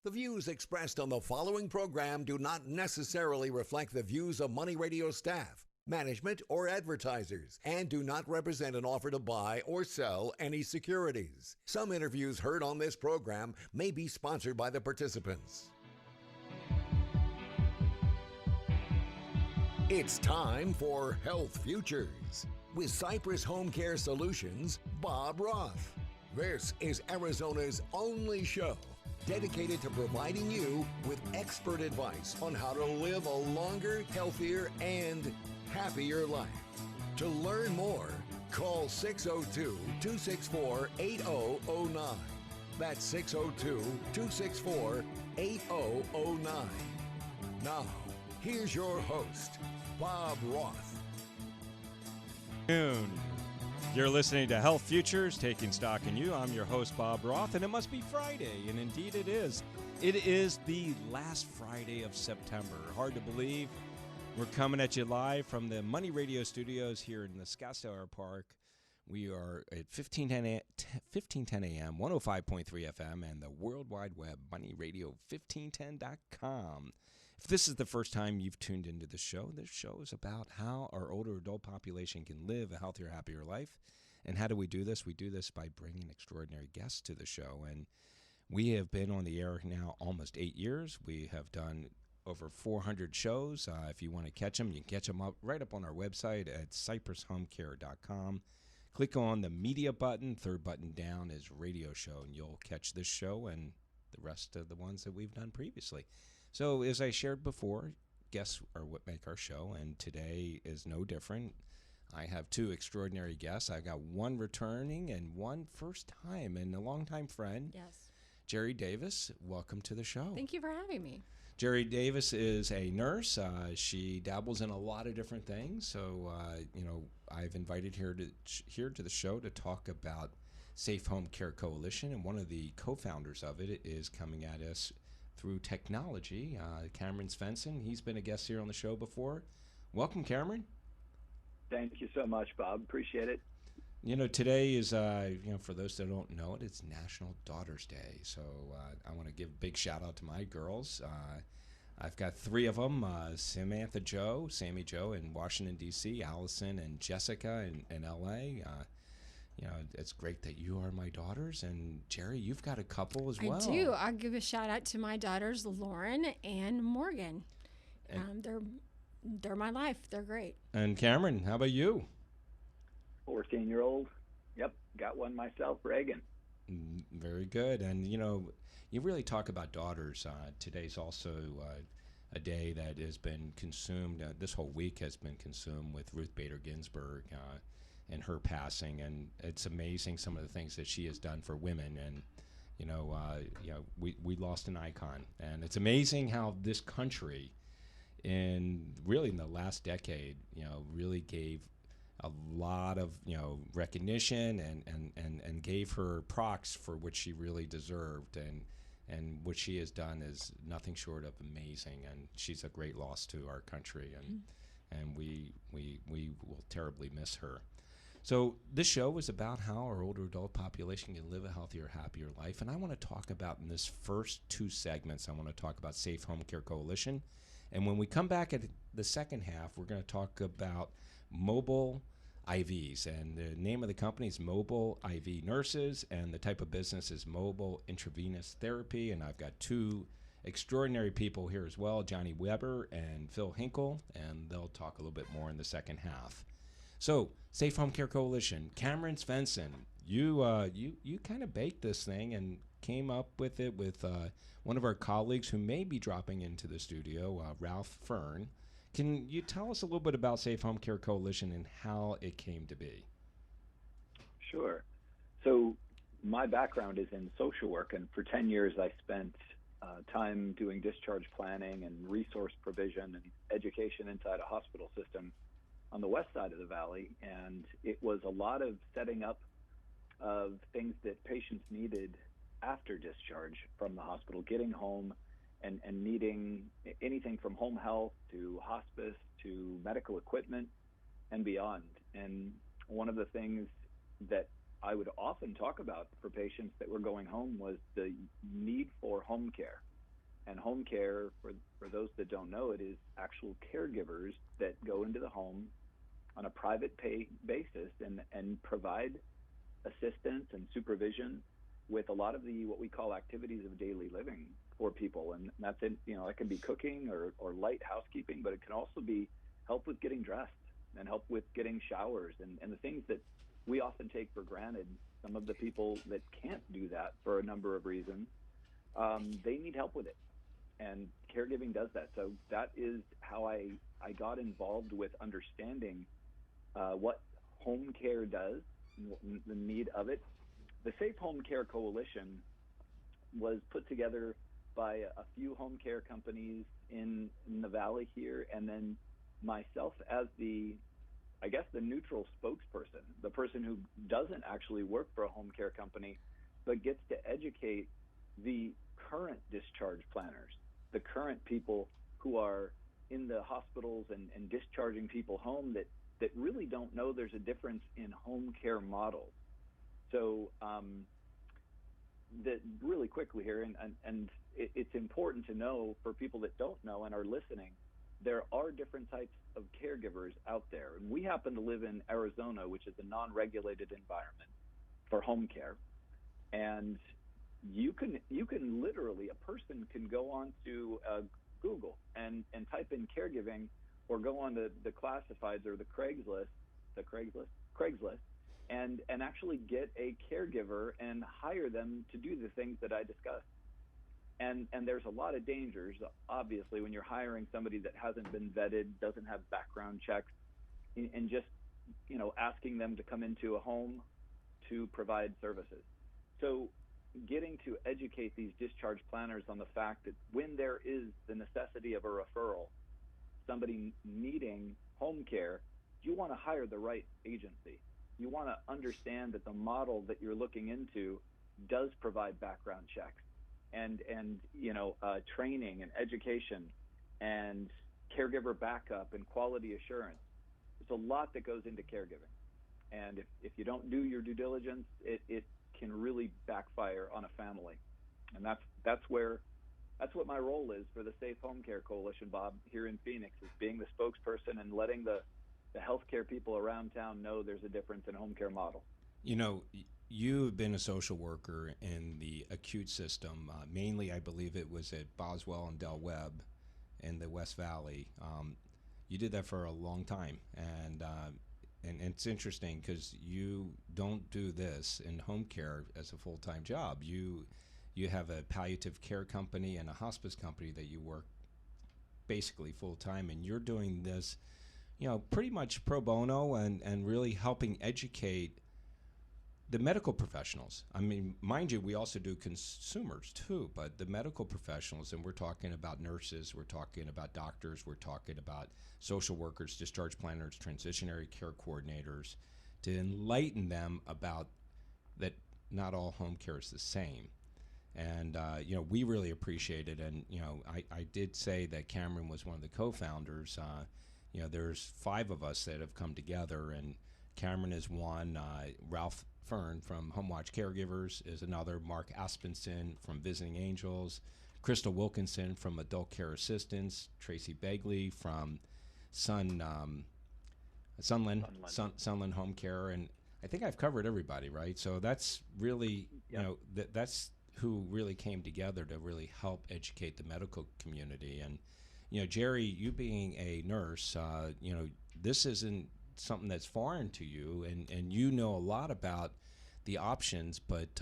The views expressed on the following program do not necessarily reflect the views of Money Radio staff, management, or advertisers, and do not represent an offer to buy or sell any securities. Some interviews heard on this program may be sponsored by the participants. It's time for Health Futures with Cypress HomeCare Solutions, Bob Roth. This is Arizona's only show dedicated to providing you with expert advice on how to live a longer, healthier, and happier life. To learn more, call 602-264-8009. That's 602-264-8009. Now, here's your host, Bob Roth. You're listening to Health Futures, Taking Stock in You. I'm your host, Bob Roth, and it must be Friday, and indeed it is. It is the last Friday of September. Hard to believe. We're coming at you live from the Money Radio studios here in the Scottsdale Park. We are at 1510 a.m., 105.3 FM, and the World Wide Web, moneyradio1510.com. If this is the first time you've tuned into the show, this show is about how our older adult population can live a healthier, happier life. And how do we do this? We do this by bringing extraordinary guests to the show. And we have been on the air now almost 8 years. We have done over 400 shows. If you want to catch them, you can catch them up right up on our website at cypresshomecare.com. Click on the media button. Third button down is radio show, and you'll catch this show and the rest of the ones that we've done previously. So as I shared before, guests are what make our show, and today is no different. I have two extraordinary guests. I got one returning and one first time, and a longtime friend. Yes. Jeri Davis, welcome to the show. Thank you for having me. Jeri Davis is a nurse. She dabbles in a lot of different things. So, I've invited her here to the show to talk about Safe Home Care Coalition, and one of the co-founders of it is coming at us through technology. Cameron Svendsen, he's been a guest here on the show before. Welcome, Cameron. Thank you so much, Bob. Appreciate it. You know, today is, for those that don't know it, it's National Daughters Day. So I want to give a big shout out to my girls. I've got three of them, Sammy Jo in Washington, D.C., Allison and Jessica in L.A. It's great that you are my daughters. And, Jeri, you've got a couple as well. I do. I'll give a shout out to my daughters, Lauren and Morgan. They're my life. They're great. And, Cameron, how about you? 14-year-old. Yep, got one myself, Reagan. Very good. And, you really talk about daughters. Today's also a day that has been consumed. This whole week has been consumed with Ruth Bader Ginsburg and her passing. And it's amazing some of the things that she has done for women. And, we lost an icon. And it's amazing how this country, in the last decade, really gave a lot of recognition and gave her props for what she really deserved, and what she has done is nothing short of amazing, and she's a great loss to our country, and we will terribly miss her. So this show is about how our older adult population can live a healthier, happier life, and I want to talk about in this first two segments, I want to talk about Safe Home Care Coalition, and when we come back at the second half, we're going to talk about mobile IVs, and the name of the company is Mobile IV Nurses, and the type of business is Mobile Intravenous Therapy. And I've got two extraordinary people here as well, Jonathon Weber and Phil Hinkel, and they'll talk a little bit more in the second half. So, Safe Home Care Coalition, Cameron Svendsen, you kind of baked this thing and came up with it with one of our colleagues who may be dropping into the studio, Ralph Fern. Can you tell us a little bit about Safe Home Care Coalition and how it came to be? Sure. So my background is in social work, and for 10 years I spent time doing discharge planning and resource provision and education inside a hospital system on the west side of the valley. And it was a lot of setting up of things that patients needed after discharge from the hospital, getting home and needing anything from home health to hospice to medical equipment and beyond. And one of the things that I would often talk about for patients that were going home was the need for home care. And home care, for those that don't know it, is actual caregivers that go into the home on a private pay basis and provide assistance and supervision with a lot of the what we call activities of daily living for people. And that's it, it can be cooking or light housekeeping, but it can also be help with getting dressed and help with getting showers and the things that we often take for granted. Some of the people that can't do that for a number of reasons, they need help with it. And caregiving does that. So that is how I got involved with understanding what home care does, the need of it. The Safe Home Care Coalition was put together by a few home care companies in the Valley here, and then myself as the neutral spokesperson, the person who doesn't actually work for a home care company, but gets to educate the current discharge planners, the current people who are in the hospitals and discharging people home that really don't know there's a difference in home care models. So that really quickly here, and it's important to know for people that don't know and are listening, there are different types of caregivers out there. And we happen to live in Arizona, which is a non-regulated environment for home care. And you can literally, a person can go on to Google and type in caregiving, or go on the classifieds or the Craigslist, and actually get a caregiver and hire them to do the things that I discussed. And there's a lot of dangers, obviously, when you're hiring somebody that hasn't been vetted, doesn't have background checks, and just asking them to come into a home to provide services. So getting to educate these discharge planners on the fact that when there is the necessity of a referral, somebody needing home care, you want to hire the right agency. You want to understand that the model that you're looking into does provide background checks and training and education and caregiver backup and quality assurance. There's a lot that goes into caregiving. And if you don't do your due diligence, it can really backfire on a family. And that's what my role is for the Safe Home Care Coalition, Bob, here in Phoenix, is being the spokesperson and letting the healthcare people around town know there's a difference in home care model. You've been a social worker in the acute system. Mainly, I believe it was at Boswell and Del Webb in the West Valley. You did that for a long time, and it's interesting because you don't do this in home care as a full-time job. You have a palliative care company and a hospice company that you work basically full-time, and you're doing this, pretty much pro bono and really helping educate the medical professionals. I mean, mind you, we also do consumers too, but the medical professionals, and we're talking about nurses, we're talking about doctors, we're talking about social workers, discharge planners, transitionary care coordinators, to enlighten them about that not all home care is the same. And, we really appreciate it. And, I did say that Cameron was one of the co-founders. There's 5 of us that have come together, and Cameron is one. Ralph Fern from Home Watch Caregivers is another. Mark Aspenson from Visiting Angels. Crystal Wilkinson from Adult Care Assistance. Tracy Begley from Sunland Home Care. And I think I've covered everybody, right? So that's really, that's who really came together to really help educate the medical community. And, Jeri, you being a nurse, this isn't something that's foreign to you, and you know a lot about the options, but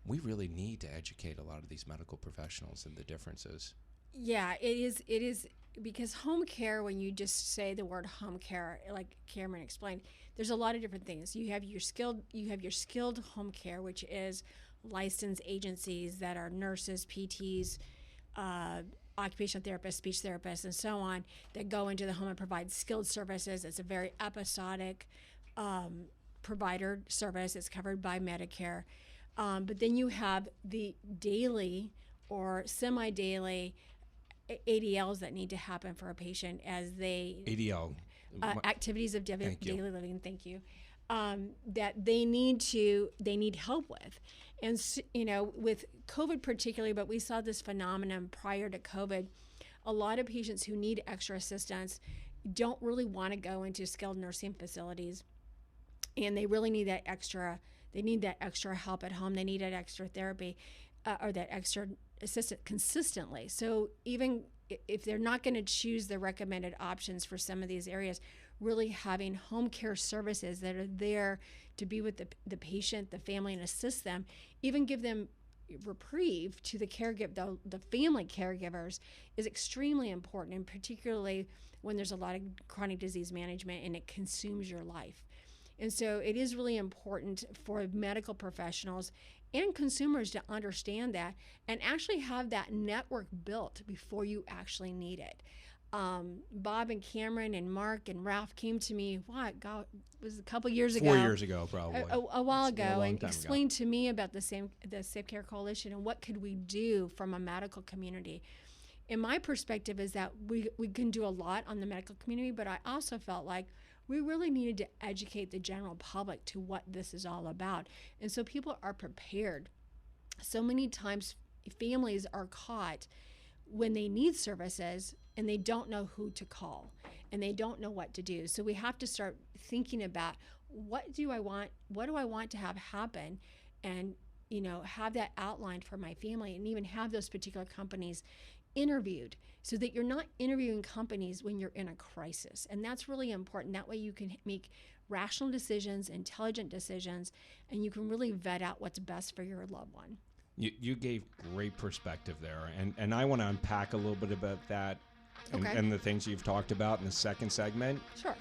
we really need to educate a lot of these medical professionals and the differences. Yeah, it is because home care, when you just say the word home care, like Cameron explained, there's a lot of different things. You have your skilled home care, which is licensed agencies that are nurses, PTs, occupational therapists, speech therapists, and so on, that go into the home and provide skilled services. It's a very episodic provider service. It's covered by Medicare. But then you have the daily or semi-daily ADLs that need to happen for a patient as they... ADL. Activities of daily living, thank you. that they need help with. And with COVID particularly, but we saw this phenomenon prior to COVID. A lot of patients who need extra assistance don't really want to go into skilled nursing facilities, and they really need that extra. They need that extra help at home. They need that extra therapy, or that extra assistance consistently. So even if they're not going to choose the recommended options for some of these areas, really having home care services that are there to be with the patient, the family, and assist them, even give them reprieve to the family caregivers, is extremely important, and particularly when there's a lot of chronic disease management and it consumes your life. And so it is really important for medical professionals and consumers to understand that and actually have that network built before you actually need it. Bob and Cameron and Mark and Ralph came to me, it was a couple years ago. 4 years ago, probably. A while ago, and explained ago. to me about the Safe Care Coalition and what could we do from a medical community. And my perspective is that we can do a lot on the medical community, but I also felt like we really needed to educate the general public to what this is all about. And so people are prepared. So many times families are caught when they need services and they don't know who to call and they don't know what to do. So we have to start thinking about what do I want to have happen, and have that outlined for my family, and even have those particular companies interviewed, so that you're not interviewing companies when you're in a crisis. And that's really important. That way you can make rational decisions, intelligent decisions, and you can really vet out what's best for your loved one. You gave great perspective there, and I want to unpack a little bit about that and the things you've talked about in the second segment. Sure.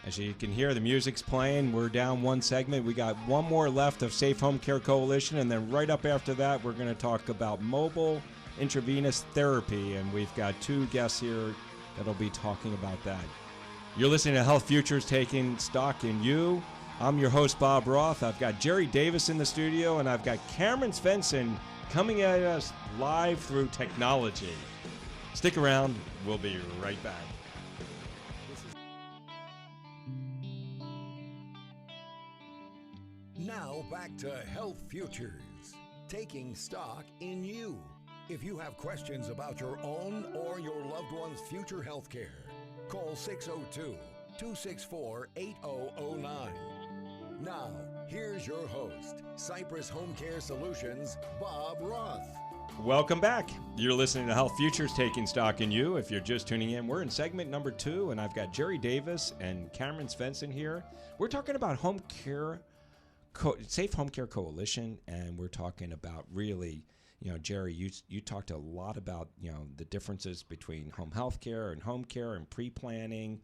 As you can hear, the music's playing. We're down one segment. We got one more left of Safe Home Care Coalition, and then right up after that, we're going to talk about mobile intravenous therapy, and we've got two guests here that'll be talking about that. You're listening to Health Futures, taking stock in you. I'm your host, Bob Roth. I've got Jeri Davis in the studio, and I've got Cameron Svendsen coming at us live through technology. Stick around. We'll be right back. Now back to Health Futures, taking stock in you. If you have questions about your own or your loved one's future health care, call 602-264-8009. Now, here's your host, Cypress Home Care Solutions, Bob Roth. Welcome back. You're listening to Health Futures, taking stock in you. If you're just tuning in, we're in segment number 2, and I've got Jeri Davis and Cameron Svendsen here. We're talking about home care, Safe Home Care Coalition, and we're talking about really, Jeri, you talked a lot about, the differences between home health care and home care and pre-planning.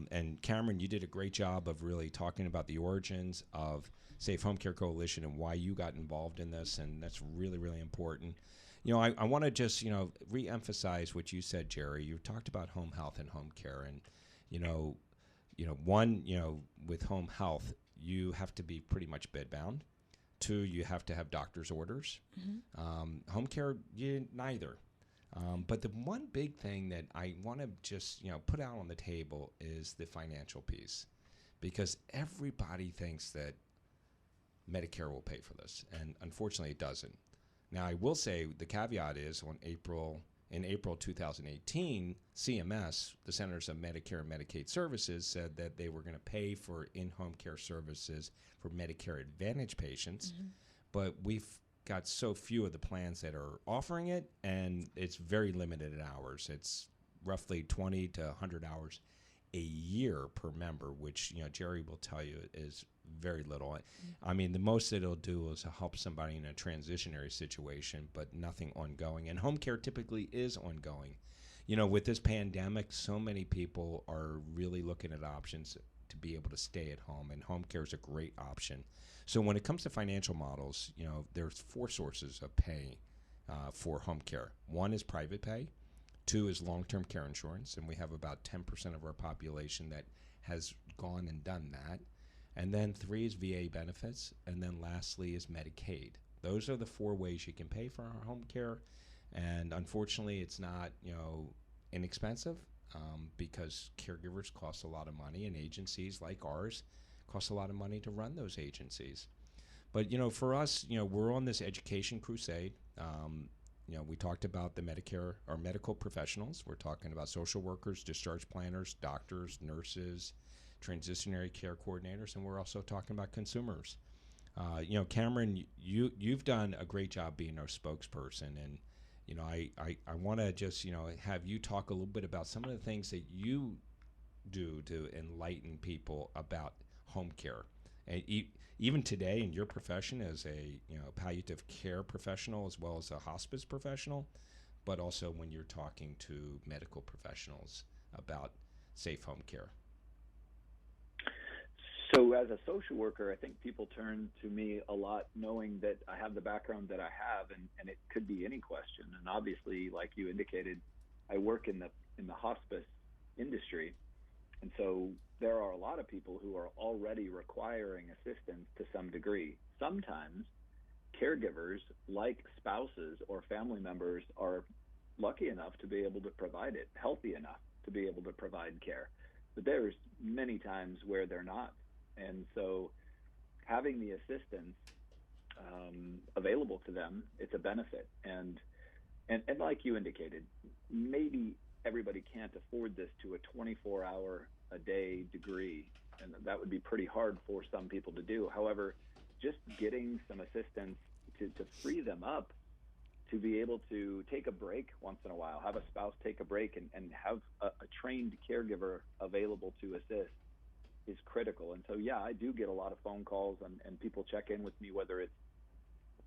And Cameron, you did a great job of really talking about the origins of Safe Home Care Coalition and why you got involved in this, and that's really, really important. I want to just, re-emphasize what you said, Jeri. You talked about home health and home care, and, with home health, you have to be pretty much bedbound. 2, you have to have doctor's orders. Mm-hmm. Home care, neither. But the one big thing that I want to just, put out on the table is the financial piece, because everybody thinks that Medicare will pay for this, and unfortunately it doesn't. Now, I will say the caveat is in April 2018, CMS, the Centers of Medicare and Medicaid Services, said that they were going to pay for in-home care services for Medicare Advantage patients, mm-hmm. but we've got so few of the plans that are offering it, and it's very limited in hours. It's roughly 20 to 100 hours a year per member, which, Jeri will tell you is very little. Mm-hmm. I mean, the most that it'll do is help somebody in a transitionary situation, but nothing ongoing. And home care typically is ongoing. With this pandemic, so many people are really looking at options to be able to stay at home, and home care is a great option. So when it comes to financial models, there's 4 sources of pay for home care. 1 is private pay. 2 is long-term care insurance, and we have about 10% of our population that has gone and done that. And then 3 is VA benefits, and then lastly is Medicaid. Those are the 4 ways you can pay for our home care, and unfortunately it's not, inexpensive, because caregivers cost a lot of money, and agencies like ours costs a lot of money to run those agencies. But, for us, we're on this education crusade. We talked about the Medicare or medical professionals. We're talking about social workers, discharge planners, doctors, nurses, transitionary care coordinators, and we're also talking about consumers. Cameron, you've done a great job being our spokesperson, and I want to just have you talk a little bit about some of the things that you do to enlighten people about home care, and even today in your profession as a palliative care professional as well as a hospice professional, but also when you're talking to medical professionals about safe home care. So as a social worker, I think people turn to me a lot knowing that I have the background that I have, and it could be any question. And obviously, like you indicated, I work in the hospice industry. And so there are a lot of people who are already requiring assistance to some degree. Sometimes caregivers, like spouses or family members, are lucky enough to be able to provide it, healthy enough to be able to provide care. But there's many times where they're not. And so having the assistance available to them, it's a benefit. And like you indicated, maybe everybody can't afford this to a 24-hour-a-day degree, and that would be pretty hard for some people to do. However, just getting some assistance to free them up to be able to take a break once in a while, have a spouse take a break, and have a trained caregiver available to assist is critical. And so, yeah, I do get a lot of phone calls, and people check in with me, whether it's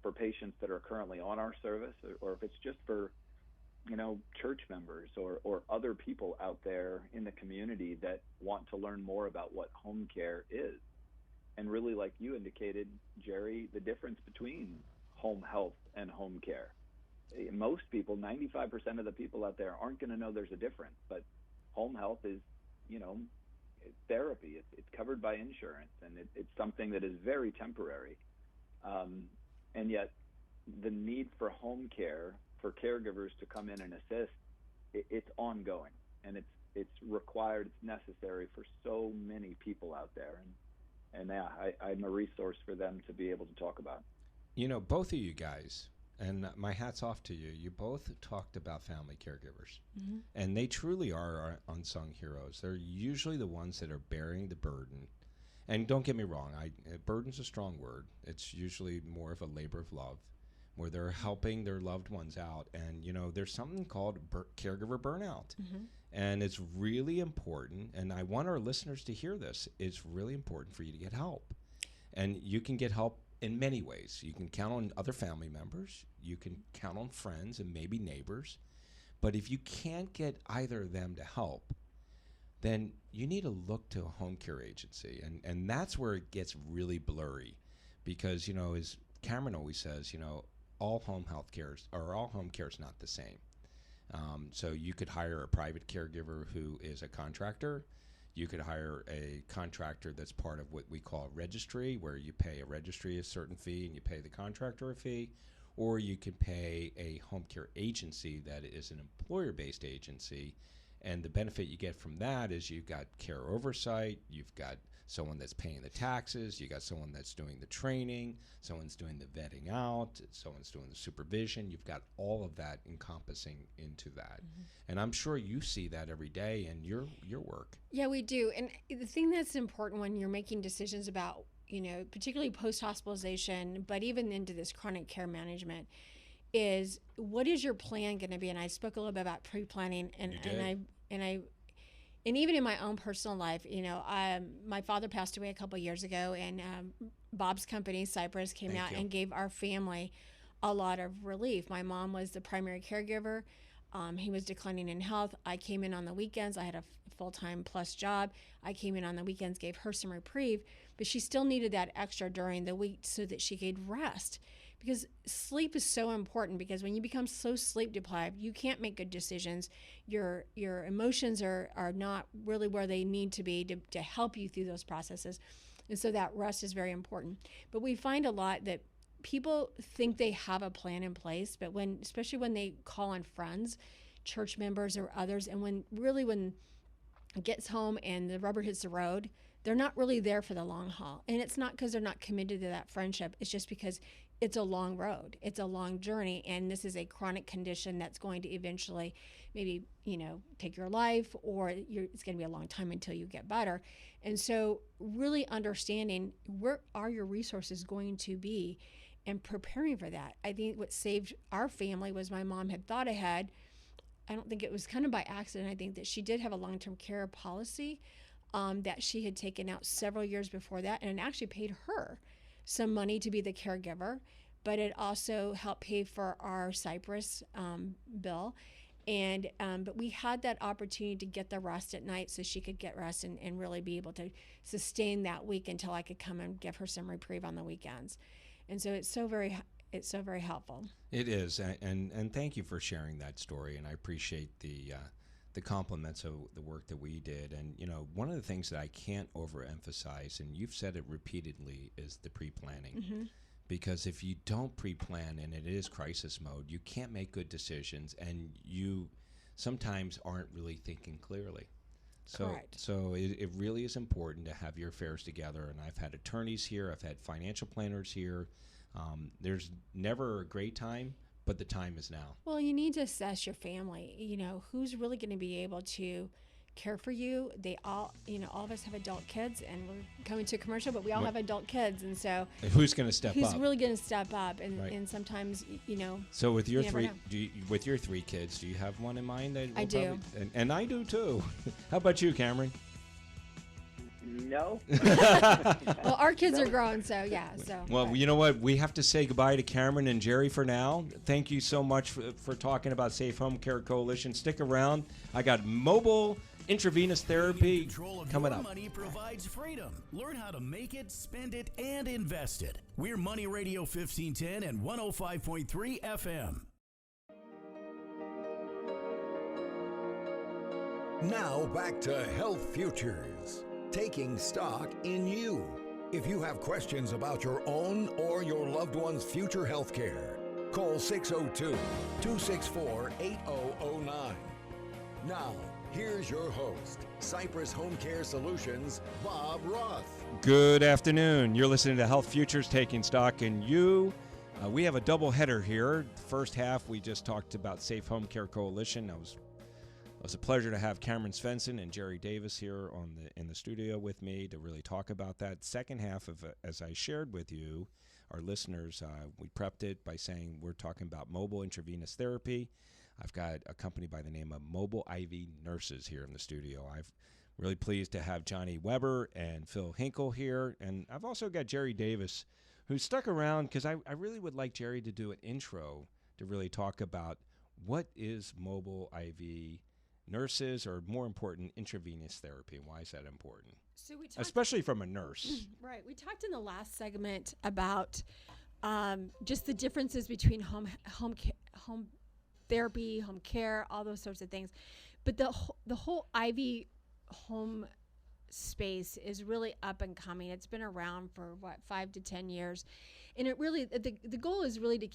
for patients that are currently on our service or if it's just for church members or other people out there in the community that want to learn more about what home care is. And really, like you indicated, Jeri, the difference between home health and home care. Most people, 95% of the people out there, aren't going to know there's a difference. But home health is, therapy. It's covered by insurance, and it's something that is very temporary. And yet the need for home care, for caregivers to come in and assist, it's ongoing, and it's required, it's necessary for so many people out there. And yeah, I'm a resource for them to be able to talk about. Both of you guys, and my hat's off to you, you both talked about family caregivers. Mm-hmm. And they truly are our unsung heroes. They're usually the ones that are bearing the burden. And don't get me wrong, burden's a strong word. It's usually more of a labor of love, where they're helping their loved ones out. And, there's something called caregiver burnout. Mm-hmm. And it's really important, and I want our listeners to hear this, it's really important for you to get help. And you can get help in many ways. You can count on other family members, you can count on friends and maybe neighbors. But if you can't get either of them to help, then you need to look to a home care agency. And that's where it gets really blurry, because, as Cameron always says, all home health cares or all home care is not the same. So you could hire a private caregiver who is a contractor. You could hire a contractor that's part of what we call a registry, where you pay a registry a certain fee and you pay the contractor a fee. Or you can pay a home care agency that is an employer-based agency. And the benefit you get from that is you've got care oversight, you've got someone that's paying the taxes, you got someone that's doing the training, someone's doing the vetting out, someone's doing the supervision. You've got all of that encompassing into that. Mm-hmm. And I'm sure you see that every day in your work. Yeah, we do. And the thing that's important when you're making decisions about, particularly post-hospitalization, but even into this chronic care management, is what is your plan going to be? And I spoke a little bit about pre-planning, and even in my own personal life, my father passed away a couple of years ago, and Bob's company, Cypress, came out and gave our family a lot of relief. My mom was the primary caregiver. He was declining in health. I came in on the weekends. I had a full-time plus job. I came in on the weekends, gave her some reprieve, but she still needed that extra during the week so that she could rest. Because sleep is so important, because when you become so sleep deprived, you can't make good decisions. Your emotions are not really where they need to be to help you through those processes. And so that rest is very important. But we find a lot that people think they have a plan in place, but especially when they call on friends, church members or others, and when it gets home and the rubber hits the road, they're not really there for the long haul. And it's not because they're not committed to that friendship. It's just because it's a long road. It's a long journey. And this is a chronic condition that's going to eventually maybe, take your life, or it's going to be a long time until you get better. And so really understanding where are your resources going to be and preparing for that. I think what saved our family was my mom had thought ahead. I don't think it was kind of by accident. I think that she did have a long-term care policy that she had taken out several years before that, and it actually paid her some money to be the caregiver, but it also helped pay for our Cypress bill. And but we had that opportunity to get the rest at night so she could get rest and really be able to sustain that week until I could come and give her some reprieve on the weekends. And so it's so very helpful. It is, and thank you for sharing that story, and I appreciate the compliments of the work that we did. And one of the things that I can't overemphasize, and you've said it repeatedly, is the pre-planning. Mm-hmm. Because if you don't pre-plan and it is crisis mode, you can't make good decisions, and you sometimes aren't really thinking clearly. Correct. So it really is important to have your affairs together. And I've had attorneys here, I've had financial planners here. There's never a great time, but the time is now. Well, you need to assess your family. Who's really going to be able to care for you. They all, all of us have adult kids, and we're coming to a commercial, but we all have adult kids. And so who's going to step up? Who's really going to step up? And, right. and sometimes, So with your with your three kids, do you have one in mind? That I do. And I do too. How about you, Cameron? No. Well, our kids are grown, so yeah. So. Well, you know what? We have to say goodbye to Cameron and Jeri for now. Thank you so much for talking about Safe Home Care Coalition. Stick around. I got mobile intravenous therapy coming up. Money provides freedom. Learn how to make it, spend it, and invest it. We're Money Radio 1510 and 105.3 FM. Now back to Health Futures, taking stock in you. If you have questions about your own or your loved one's future health care, call 602-264-8009. Now, here's your host, Cypress Home Care Solutions, Bob Roth. Good afternoon. You're listening to Health Futures, taking stock in you. We have a double header here. First half, we just talked about Safe Home Care Coalition. It was a pleasure to have Cameron Svendsen and Jeri Davis here in the studio with me to really talk about that. Second half of as I shared with you, our listeners, we prepped it by saying we're talking about mobile intravenous therapy. I've got a company by the name of Mobile IV Nurses here in the studio. I'm really pleased to have Jonathon Weber and Phil Hinkel here. And I've also got Jeri Davis, who stuck around because I really would like Jeri to do an intro to really talk about what is mobile IV nurses, or more important, intravenous therapy, and why is that important? So especially from a nurse. Right. We talked in the last segment about just the differences between home therapy, home care, all those sorts of things. But the whole IV home space is really up and coming. It's been around for 5 to 10 years. And it really, the goal is really to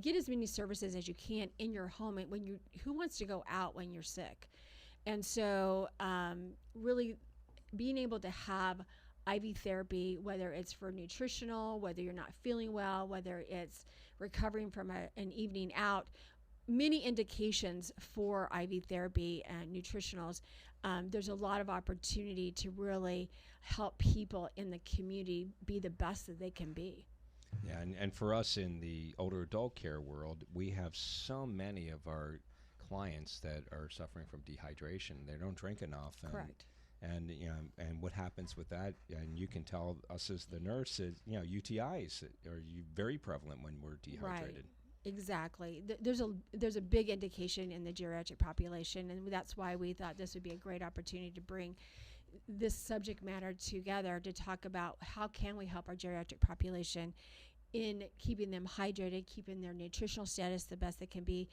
get as many services as you can in your home. And who wants to go out when you're sick? And so really being able to have IV therapy, whether it's for nutritional, whether you're not feeling well, whether it's recovering from an evening out, many indications for IV therapy and nutritionals. There's a lot of opportunity to really help people in the community be the best that they can be. Yeah, and for us in the older adult care world, we have so many of our clients that are suffering from dehydration. They don't drink enough. Correct. And and what happens with that? And you can tell us as the nurse, UTIs are very prevalent when we're dehydrated. Right. Exactly. There's a big indication in the geriatric population, and that's why we thought this would be a great opportunity to bring this subject matter together to talk about how can we help our geriatric population in keeping them hydrated, keeping their nutritional status the best that can be.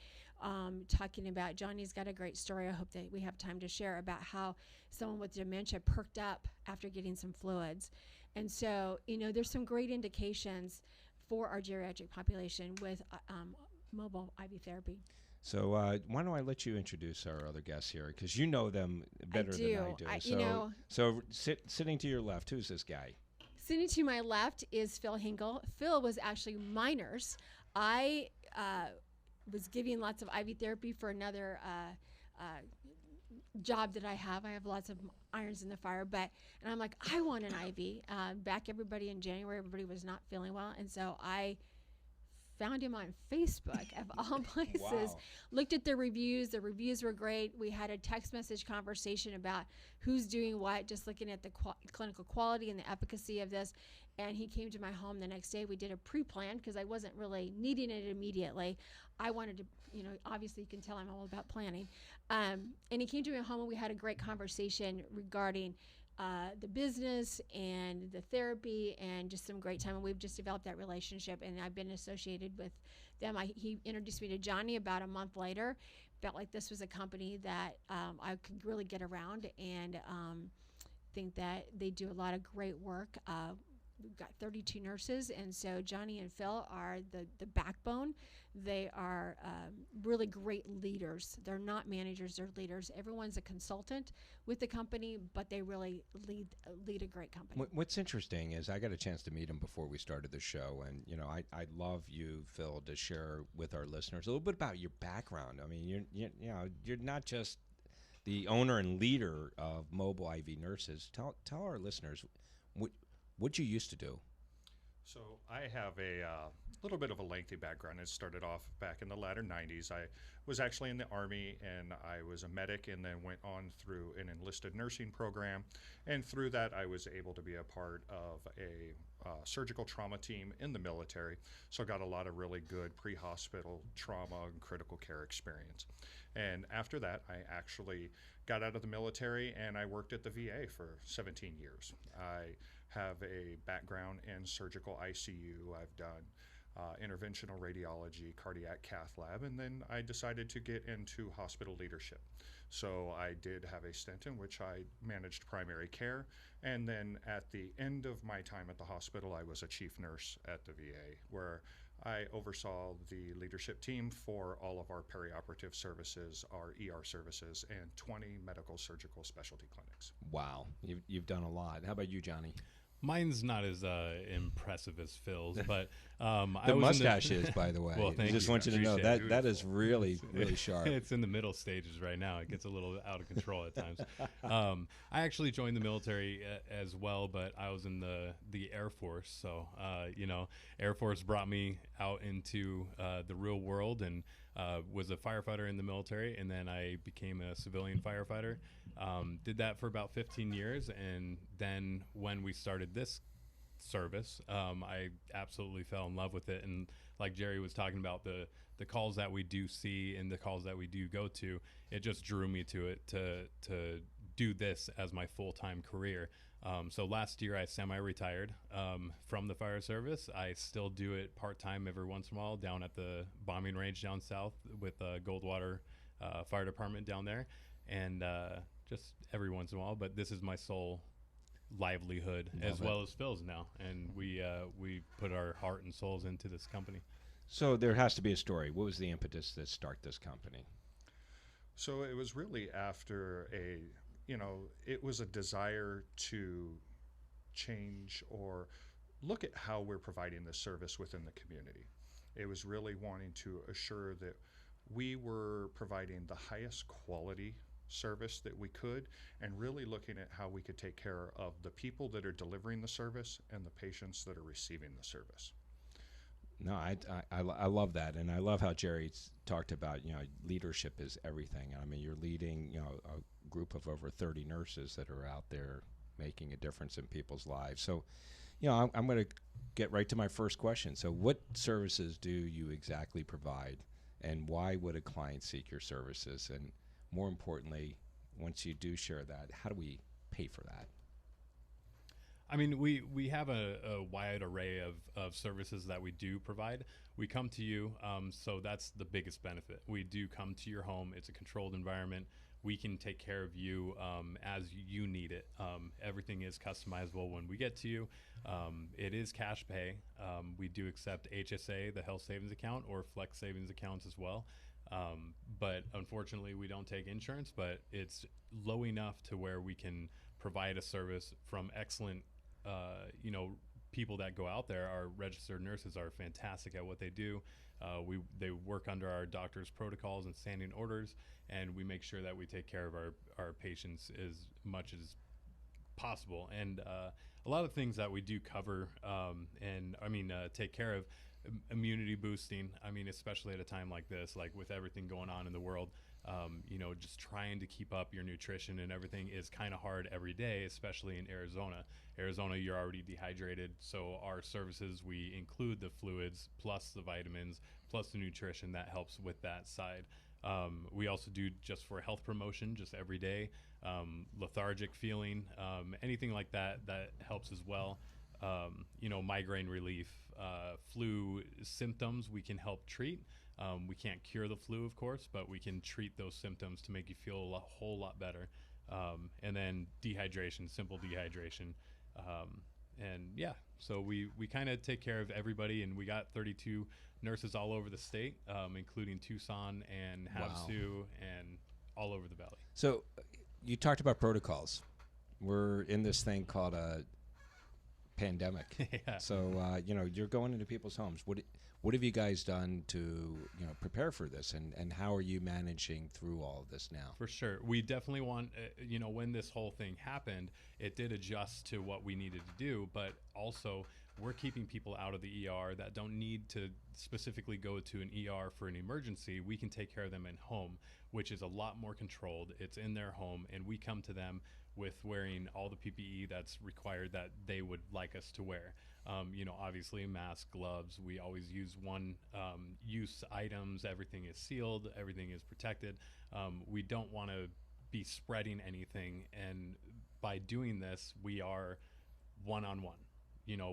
Talking about, Johnny's got a great story, I hope that we have time to share, about how someone with dementia perked up after getting some fluids. And so, there's some great indications for our geriatric population with mobile IV therapy. So why don't I let you introduce our other guests here, because you know them better than I do. Sitting to your left, who's this guy? Sitting to my left is Phil Hinkel. Phil was actually my nurse. I was giving lots of IV therapy for another job that I have. I have lots of irons in the fire, and I'm like, I want an IV. Back everybody in January, everybody was not feeling well, and so I found him on Facebook of all places. Wow. Looked at the reviews. The reviews were great. We had a text message conversation about who's doing what, just looking at the clinical quality and the efficacy of this. And he came to my home the next day. We did a pre-plan because I wasn't really needing it immediately. I wanted to, obviously you can tell I'm all about planning. And he came to my home and we had a great conversation regarding the business and the therapy and just some great time. And we've just developed that relationship, and I've been associated with them. He introduced me to Johnny about a month later. Felt like this was a company that I could really get around, and think that they do a lot of great work. We've got 32 nurses, and so Johnny and Phil are the backbone. They are really great leaders. They're not managers, they're leaders. Everyone's a consultant with the company, but they really lead a great company. What's interesting is I got a chance to meet him before we started the show, and I'd love you, Phil, to share with our listeners a little bit about your background. I mean, you're not just the owner and leader of Mobile IV Nurses. Tell our listeners what you used to do. So I have a little bit of a lengthy background. It started off back in the latter 90s. I was actually in the Army, and I was a medic, and then went on through an enlisted nursing program. And through that, I was able to be a part of a surgical trauma team in the military. So I got a lot of really good pre-hospital trauma and critical care experience. And after that, I actually got out of the military, and I worked at the VA for 17 years. I have a background in surgical ICU. I've done interventional radiology, cardiac cath lab, and then I decided to get into hospital leadership. So I did have a stint in which I managed primary care, and then at the end of my time at the hospital, I was a chief nurse at the VA, where I oversaw the leadership team for all of our perioperative services, our ER services, and 20 medical surgical specialty clinics. Wow, you've done a lot. How about you, Johnny? Mine's not as impressive as Phil's, but the mustache is, by the way. Well, thank I just you. want you to know that is really sharp. It's in the middle stages right now. It gets a little out of control at times. I actually joined the military as well, but I was in the Air Force. So, Air Force brought me out into the real world, and was a firefighter in the military, and then I became a civilian firefighter. Did that for about 15 years, and then when we started this service, I absolutely fell in love with it. And like Jeri was talking about, the calls that we do see and the calls that we do go to, it just drew me to it to do this as my full-time career. So last year I semi-retired from the fire service. I still do it part-time every once in a while down at the bombing range down south with Goldwater Fire Department down there, and just every once in a while. But this is my sole livelihood, as well as Phil's now, and we put our heart and souls into this company. So there has to be a story. What was the impetus to start this company? So it was really after it was a desire to change or look at how we're providing this service within the community. It was really wanting to assure that we were providing the highest quality service that we could, and really looking at how we could take care of the people that are delivering the service and the patients that are receiving the service. No, I love that, and I love how Jeri talked about leadership is everything. I mean, you're leading a group of over 30 nurses that are out there making a difference in people's lives. So, I'm going to get right to my first question. So, what services do you exactly provide, and why would a client seek your services? And more importantly, once you do share that, how do we pay for that? I mean, we have a wide array of services that we do provide. We come to you, so that's the biggest benefit. We do come to your home. It's a controlled environment. we can take care of you as you need it. Everything is customizable when we get to you. It is cash pay. We do accept HSA, the health savings account, or flex savings accounts as well. But unfortunately, we don't take insurance, but it's low enough to where we can provide a service from excellent, people that go out there. Our registered nurses are fantastic at what they do. They work under our doctor's protocols and standing orders, and we make sure that we take care of our patients as much as possible. And a lot of things that we do cover take care of, immunity boosting. I mean, especially at a time like this, like with everything going on in the world, just trying to keep up your nutrition and everything is kind of hard every day, especially in Arizona. Arizona, you're already dehydrated. So our services, we include the fluids plus the vitamins plus the nutrition that helps with that side. We also do just for health promotion, just every day, lethargic feeling, anything like that helps as well. Migraine relief, flu symptoms we can help treat. We can't cure the flu, of course, but we can treat those symptoms to make you feel a whole lot better. And then dehydration, simple dehydration. So we kind of take care of everybody, and we got 32 nurses all over the state, including Tucson and Havasu and all over the valley. So you talked about protocols. We're in this thing called a pandemic. Yeah. So, you're going into people's homes. What have you guys done to, prepare for this, and how are you managing through all of this now? For sure. We definitely want, when this whole thing happened, it did adjust to what we needed to do, but also we're keeping people out of the ER that don't need to specifically go to an ER for an emergency. We can take care of them in home, which is a lot more controlled. It's in their home, and we come to them with wearing all the PPE that's required that they would like us to wear. Obviously mask, gloves, we always use one use items, everything is sealed, everything is protected. We don't want to be spreading anything, and by doing this, we are one-on-one.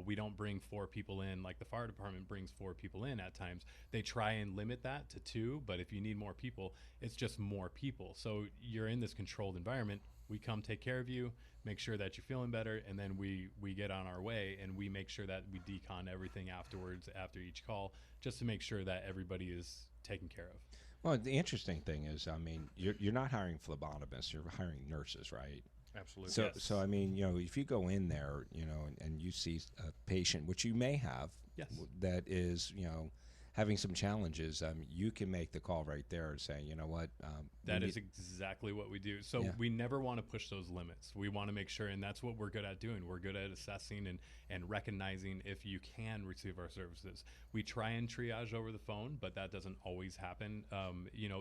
We don't bring 4 people in like the fire department brings 4 people in at times. They try and limit that to 2, but if you need more people, it's just more people. So you're in this controlled environment. We come take care of you, make sure that you're feeling better, and then we get on our way, and we make sure that we decon everything afterwards, after each call, just to make sure that everybody is taken care of. Well, the interesting thing is, you're not hiring phlebotomists, you're hiring nurses, right? Absolutely. So, Yes. so if you go in there, and you see a patient, which you may have, Yes. that is, having some challenges, you can make the call right there and say, you know what, That is exactly what we do. So we never want to push those limits. We want to make sure, and that's what we're good at doing. We're good at assessing and recognizing if you can receive our services. We try and triage over the phone, but that doesn't always happen.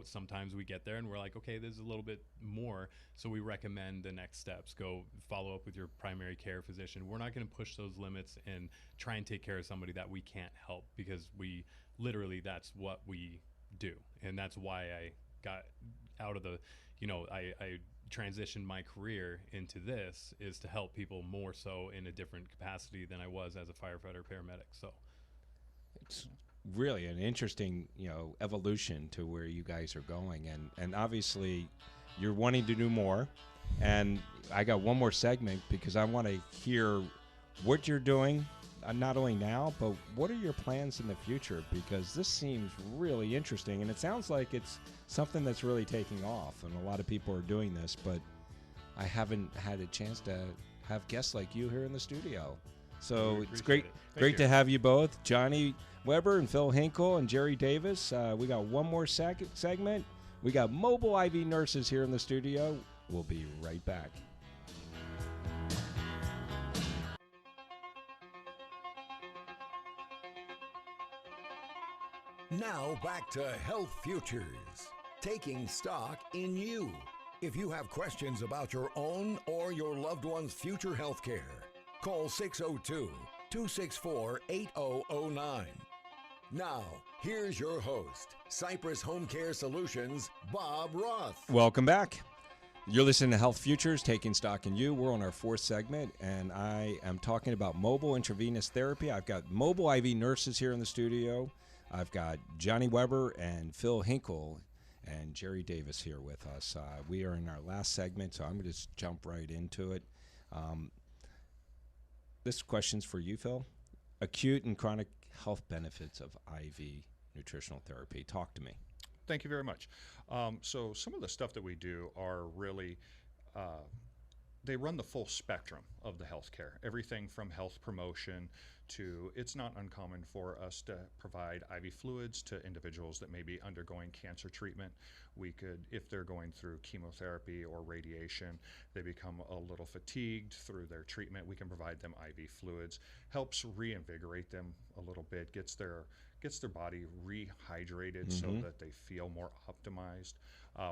Sometimes we get there and we're like, okay, there's a little bit more. So we recommend the next steps. Go follow up with your primary care physician. We're not going to push those limits and try and take care of somebody that we can't help, because literally that's what we do. And that's why I got out of I transitioned my career into this, is to help people more so in a different capacity than I was as a firefighter paramedic. So it's really an interesting, evolution to where you guys are going. And obviously you're wanting to do more. And I got one more segment because I want to hear what you're doing, not only now, but what are your plans in the future? Because this seems really interesting, and it sounds like it's something that's really taking off, and a lot of people are doing this, but I haven't had a chance to have guests like you here in the studio. So it's great to have you both, Johnny Weber and Phil Hinkel and Jeri Davis. We got one more segment. We got mobile IV nurses here in the studio. We'll be right back. Now back to Health Futures, taking stock in you. If you have questions about your own or your loved one's future health care, call 602-264-8009. Now, here's your host, Cypress HomeCare Solutions, Bob Roth. Welcome back. You're listening to Health Futures, taking stock in you. We're on our 4th segment, and I am talking about mobile intravenous therapy. I've got mobile IV nurses here in the studio. I've got Johnny Weber and Phil Hinkel, and Jeri Davis here with us. We are in our last segment, so I'm going to just jump right into it. This question's for you, Phil. Acute and chronic health benefits of IV nutritional therapy. Talk to me. Thank you very much. So some of the stuff that we do are really, they run the full spectrum of the healthcare. Everything from health promotion to, it's not uncommon for us to provide IV fluids to individuals that may be undergoing cancer treatment. We could, if they're going through chemotherapy or radiation, they become a little fatigued through their treatment, we can provide them IV fluids, helps reinvigorate them a little bit, gets their body rehydrated so that they feel more optimized.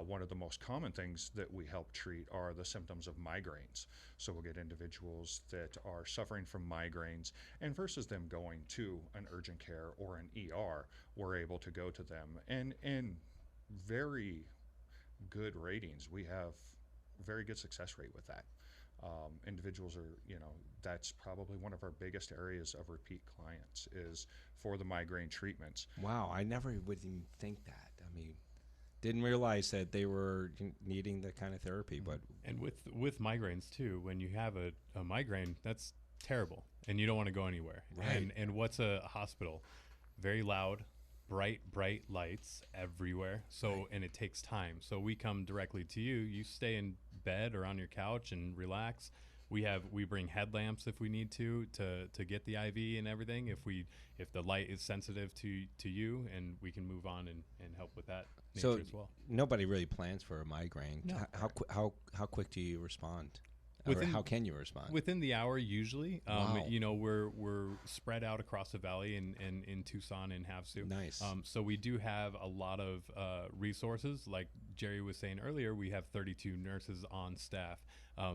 One of the most common things that we help treat are the symptoms of migraines. So we'll get individuals that are suffering from migraines, and versus them going to an urgent care or an ER, we're able to go to them. And very good ratings. We have very good success rate with that. Individuals are, that's probably one of our biggest areas of repeat clients is for the migraine treatments. Wow, I never would even think that. I mean, didn't realize that they were needing that kind of therapy. But And with migraines too, when you have a migraine, that's terrible, and you don't want to go anywhere. Right. And what's a hospital? Very loud, bright lights everywhere. So and it takes time. So we come directly to you. You stay in bed or on your couch and relax. We bring headlamps if we need to get the IV and everything. If the light is sensitive to you, and we can move on and help with that nature as well. Nobody really plans for a migraine. No. How quick do you respond? Within- or how can you respond? Within the hour, usually. Wow. We're spread out across the valley in Tucson and Havasu. Nice. So we do have a lot of resources. Like Jeri was saying earlier, we have 32 nurses on staff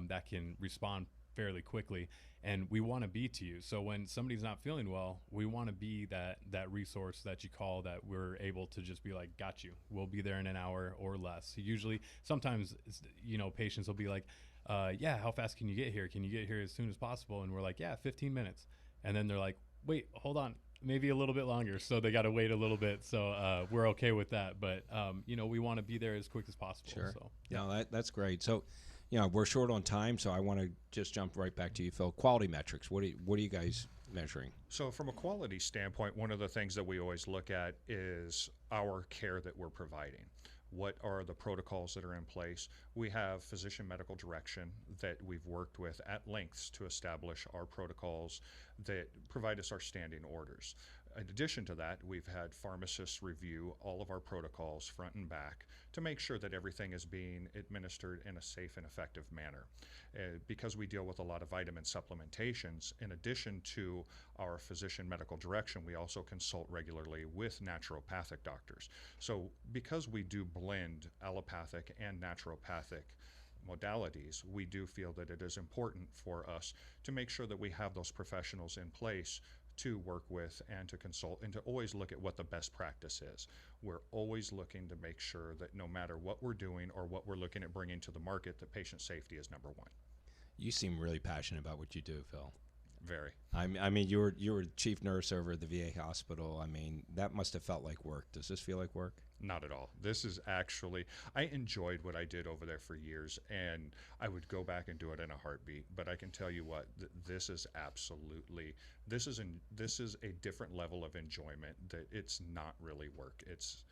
that can respond fairly quickly, and we want to be to you. So when somebody's not feeling well, we want to be that resource that you call, that we're able to just be like, got you. We'll be there in an hour or less. Usually, sometimes, patients will be like, yeah, how fast can you get here? Can you get here as soon as possible? And we're like, yeah, 15 minutes. And then they're like, wait, hold on, maybe a little bit longer. So they got to wait a little bit. So we're okay with that. But, we want to be there as quick as possible. Sure. So, yeah. No, that's great. So, we're short on time, so I want to just jump right back to you, Phil. Quality metrics. What are you guys measuring? So from a quality standpoint, one of the things that we always look at is our care that we're providing. What are the protocols that are in place? We have physician medical direction that we've worked with at lengths to establish our protocols that provide us our standing orders. In addition to that, we've had pharmacists review all of our protocols front and back to make sure that everything is being administered in a safe and effective manner. Because we deal with a lot of vitamin supplementations, in addition to our physician medical direction, we also consult regularly with naturopathic doctors. So because we do blend allopathic and naturopathic modalities, we do feel that it is important for us to make sure that we have those professionals in place to work with and to consult and to always look at what the best practice is. We're always looking to make sure that no matter what we're doing or what we're looking at bringing to the market, that patient safety is number one. You seem really passionate about what you do, Phil. Very. I mean, you were chief nurse over at the VA hospital. I mean, that must have felt like work. Does this feel like work? Not at all. This is actually, I enjoyed what I did over there for years, and I would go back and do it in a heartbeat. But I can tell you what, this is absolutely, this is a different level of enjoyment that it's not really work. It's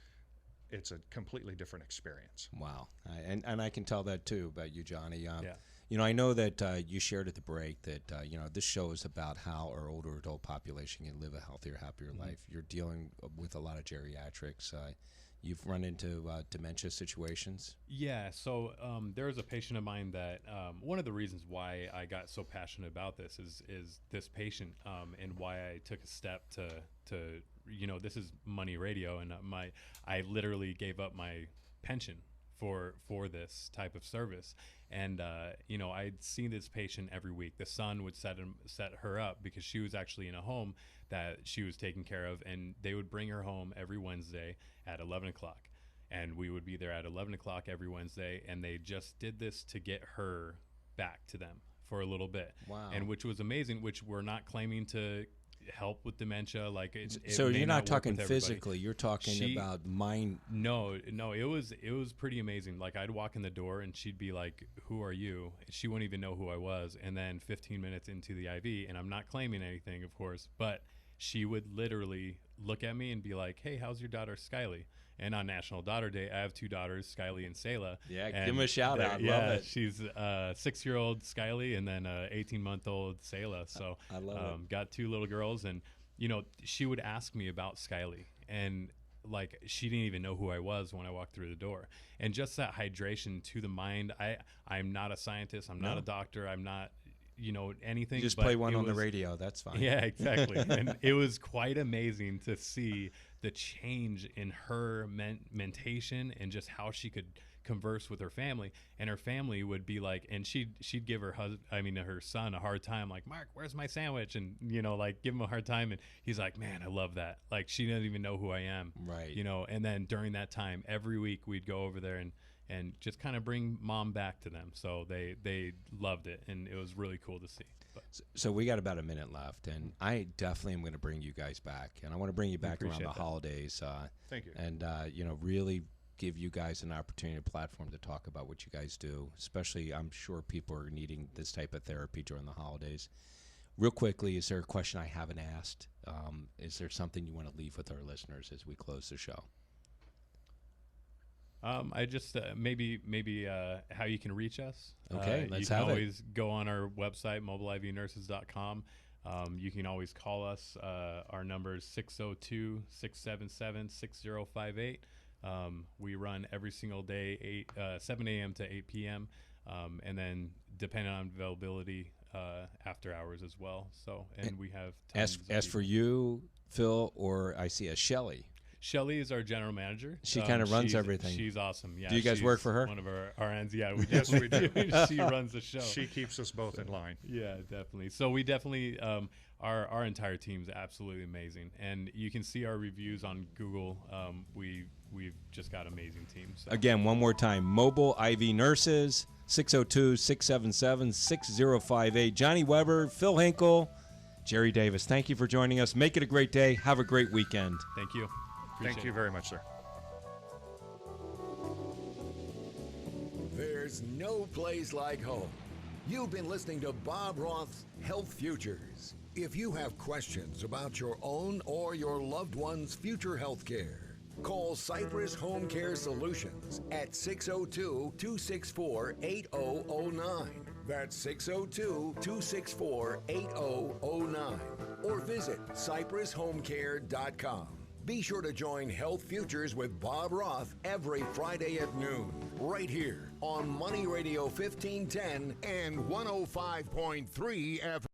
a completely different experience. Wow. And I can tell that too about you, Johnny. Yeah. I know that you shared at the break that, this show is about how our older adult population can live a healthier, happier life. You're dealing with a lot of geriatrics. You've run into dementia situations? Yeah, so there was a patient of mine that one of the reasons why I got so passionate about this is this patient and why I took a step to this is money radio, and I literally gave up my pension for this type of service. And I'd seen this patient every week. The son would set her up because she was actually in a home that she was taking care of, and they would bring her home every Wednesday at 11 o'clock. And we would be there at 11 o'clock every Wednesday, and they just did this to get her back to them for a little bit. Wow. And which was amazing, which we're not claiming to help with dementia. Like so may you're not work talking with everybody. physically. You're talking about mind. No, it was pretty amazing. Like I'd walk in the door and she'd be like, "Who are you?" She wouldn't even know who I was. And then 15 minutes into the IV, and I'm not claiming anything, of course, but she would literally look at me and be like, "Hey, how's your daughter Skyly?" And on National Daughter Day, I have 2 daughters, Skyly and Selah. Yeah, and give them a shout out. Yeah, Love it. she's 6-year-old Skyly and then 18-month-old Selah. So I love it. got 2 little girls, and she would ask me about Skyly, and like she didn't even know who I was when I walked through the door. And just that hydration to the mind. I'm not a scientist. I'm not a doctor. I'm not anything. You just but play one on the radio. That's fine. Yeah, exactly. And it was quite amazing to see the change in her mentation and just how she could converse with her family. And her family would be like, and she'd give her her son a hard time, like, "Mark, where's my sandwich?" And like give him a hard time. And he's like, "Man, I love that. Like she doesn't even know who I am." Right. And then during that time, every week we'd go over there and just kind of bring mom back to them. So they loved it, and it was really cool to see. But. So we got about a minute left, and I definitely am going to bring you guys back, and I want to bring you back around the holidays. Thank you. And really give you guys an opportunity, a platform to talk about what you guys do. Especially, I'm sure people are needing this type of therapy during the holidays. Real quickly, is there a question I haven't asked? Is there something you want to leave with our listeners as we close the show? I just maybe how you can reach us. Okay, let's you can have always go on our website, mobileivnurses.com. You can always call us. Our number is 602-677-6058. We run every single day, 7 a.m. to 8 p.m. And then depending on availability, after hours as well. So, and we have tons as of for you, Phil, or I see a Shelley. Shelly is our general manager. She kind of runs everything. She's awesome. Yeah. Do you guys work for her? One of our RNs. Yeah, we Yes, we do. She runs the show. She keeps us both in line. Yeah, definitely. So we definitely our entire team's absolutely amazing, and you can see our reviews on Google. We've just got amazing teams. So. Again, one more time, Mobile IV Nurses, 602-677-6058. Johnny Weber, Phil Hinkel, Jeri Davis. Thank you for joining us. Make it a great day. Have a great weekend. Thank you. Thank you very much, sir. There's no place like home. You've been listening to Bob Roth's Health Futures. If you have questions about your own or your loved one's future health care, call Cypress HomeCare Solutions at 602-264-8009. That's 602-264-8009. Or visit cypresshomecare.com. Be sure to join Health Futures with Bob Roth every Friday at noon, right here on Money Radio 1510 and 105.3 FM.